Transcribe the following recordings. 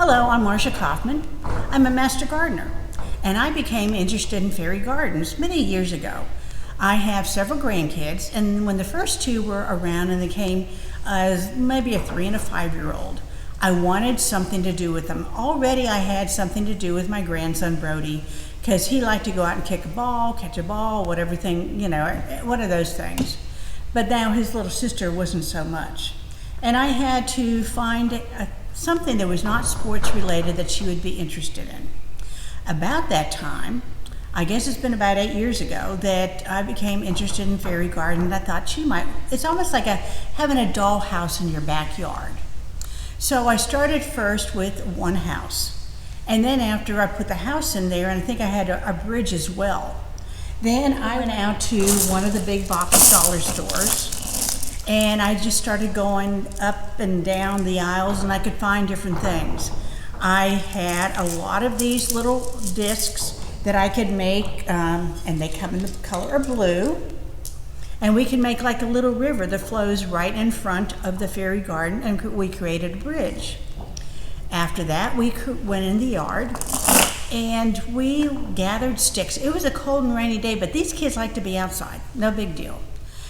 Hello, I'm Marcia Kaufman. I'm a master gardener, and I became interested in fairy gardens many years ago. I have several grandkids, and when the first two were around and they came as maybe a 3 and a 5-year-old, I wanted something to do with them. Already I had something to do with my grandson Brody, because he liked to go out and kick a ball, catch a ball, whatever thing, one of those things. But now his little sister wasn't so much. And I had to find something that was not sports related that she would be interested in. About that time, I guess it's been about 8 years ago, that I became interested in fairy garden, and I thought she might, it's almost like having a dollhouse in your backyard. So I started first with one house. And then after I put the house in there, and I think I had a bridge as well, then I went out to one of the big box dollar stores, and I just started going up and down the aisles, and I could find different things. I had a lot of these little discs that I could make, and they come in the color of blue, and we can make like a little river that flows right in front of the fairy garden, and we created a bridge. After that, we went in the yard, and we gathered sticks. It was a cold and rainy day, but these kids like to be outside, no big deal.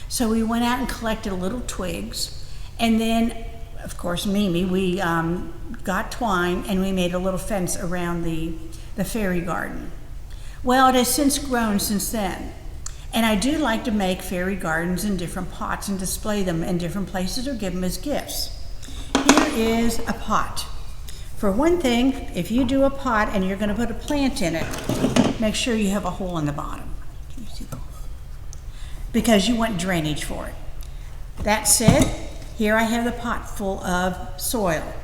So we went out and collected little twigs, and then, of course, Mimi, we got twine, and we made a little fence around the fairy garden. Well, it has since grown since then, and I do like to make fairy gardens in different pots and display them in different places or give them as gifts. Here is a pot. For one thing, if you do a pot and you're going to put a plant in it, make sure you have a hole in the bottom. Can you see the hole? Because you want drainage for it. That said, here I have the pot full of soil.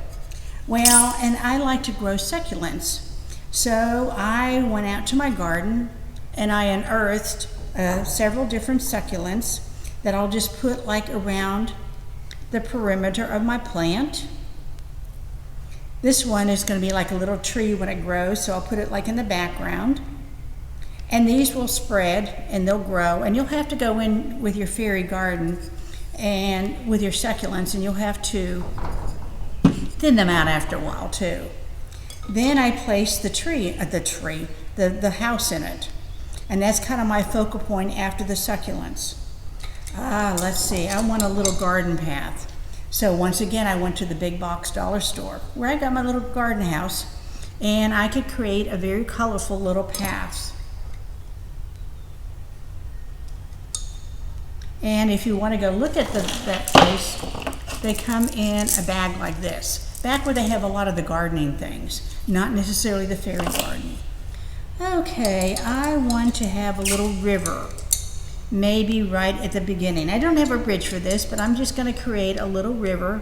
Well, and I like to grow succulents. So I went out to my garden and I unearthed several different succulents that I'll just put like around the perimeter of my plant. This one is going to be like a little tree when it grows, so I'll put it like in the background. And these will spread and they'll grow, and you'll have to go in with your fairy garden and with your succulents, and you'll have to thin them out after a while too. Then I place the house in it, and that's kind of my focal point after the succulents. Let's see, I want a little garden path. So once again, I went to the big box dollar store where I got my little garden house, and I could create a very colorful little paths. And if you want to go look at that place, they come in a bag like this. Back where they have a lot of the gardening things, not necessarily the fairy garden. Okay, I want to have a little river, maybe right at the beginning. I don't have a bridge for this, but I'm just going to create a little river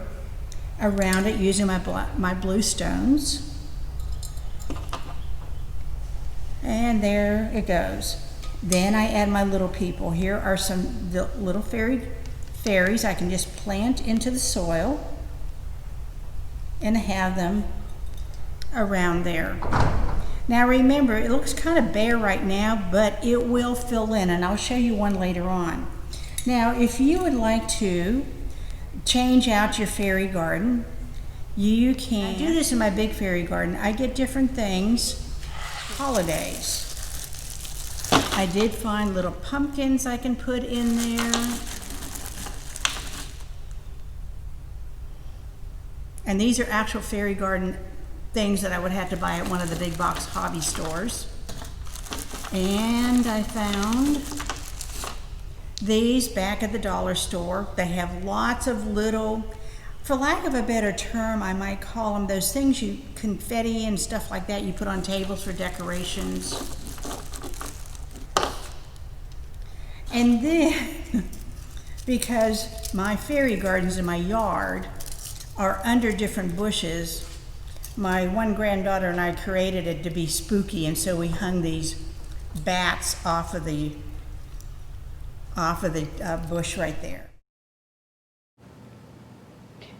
around it using my blue stones. And there it goes. Then I add my little people. Here are some little fairies I can just plant into the soil and have them around there. Now remember, it looks kind of bare right now, but it will fill in, and I'll show you one later on. Now, if you would like to change out your fairy garden, you can. I do this in my big fairy garden. I get different things, holidays. I did find little pumpkins I can put in there. And these are actual fairy garden things that I would have to buy at one of the big box hobby stores. And I found these back at the dollar store. They have lots of little, for lack of a better term, I might call them those things confetti and stuff like that you put on tables for decorations. And then, because my fairy gardens in my yard are under different bushes, my one granddaughter and I created it to be spooky, and so we hung these bats off of the bush right there.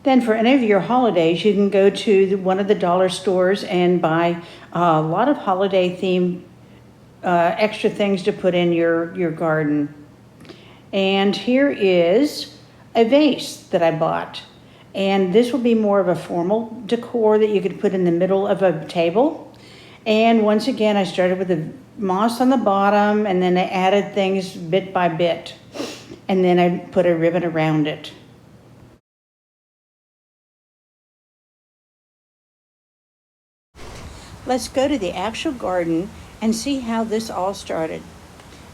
Then for any of your holidays, you can go to one of the dollar stores and buy a lot of holiday themed extra things to put in your garden. And here is a vase that I bought. And this will be more of a formal decor that you could put in the middle of a table. And once again, I started with the moss on the bottom, and then I added things bit by bit. And then I put a ribbon around it. Let's go to the actual garden and see how this all started.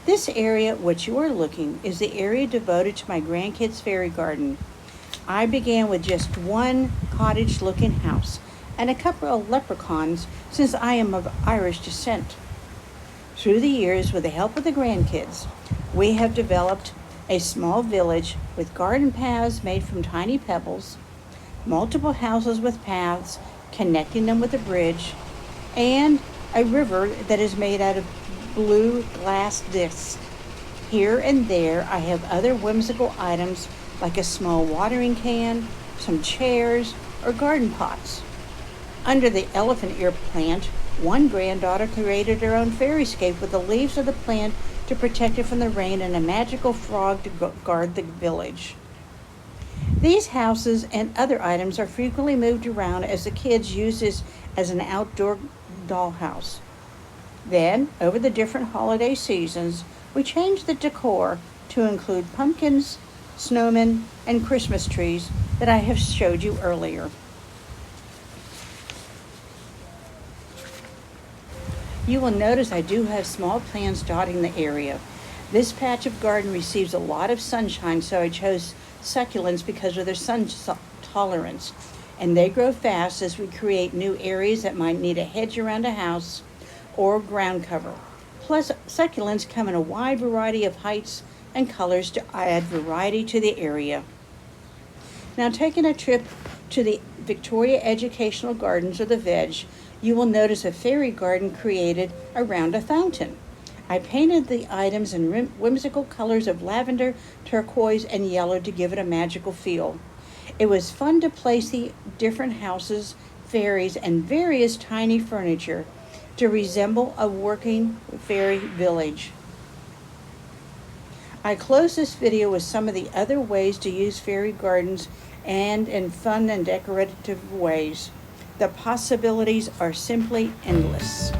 This area, which you are looking, is the area devoted to my grandkids' fairy garden. I began with just one cottage-looking house and a couple of leprechauns since I am of Irish descent. Through the years, with the help of the grandkids, we have developed a small village with garden paths made from tiny pebbles, multiple houses with paths connecting them with a bridge, and a river that is made out of blue glass discs. Here and there, I have other whimsical items like a small watering can, some chairs, or garden pots. Under the elephant ear plant, one granddaughter created her own fairyscape with the leaves of the plant to protect it from the rain and a magical frog to guard the village. These houses and other items are frequently moved around as the kids use this as an outdoor dollhouse. Then, over the different holiday seasons, we changed the decor to include pumpkins, snowmen, and Christmas trees that I have showed you earlier. You will notice I do have small plants dotting the area. This patch of garden receives a lot of sunshine, so I chose succulents because of their sun tolerance. And they grow fast as we create new areas that might need a hedge around a house or ground cover. Plus, succulents come in a wide variety of heights and colors to add variety to the area. Now, taking a trip to the Victoria Educational Gardens or the Veg, you will notice a fairy garden created around a fountain. I painted the items in whimsical colors of lavender, turquoise, and yellow to give it a magical feel. It was fun to place the different houses, fairies, and various tiny furniture to resemble a working fairy village. I close this video with some of the other ways to use fairy gardens and in fun and decorative ways. The possibilities are simply endless.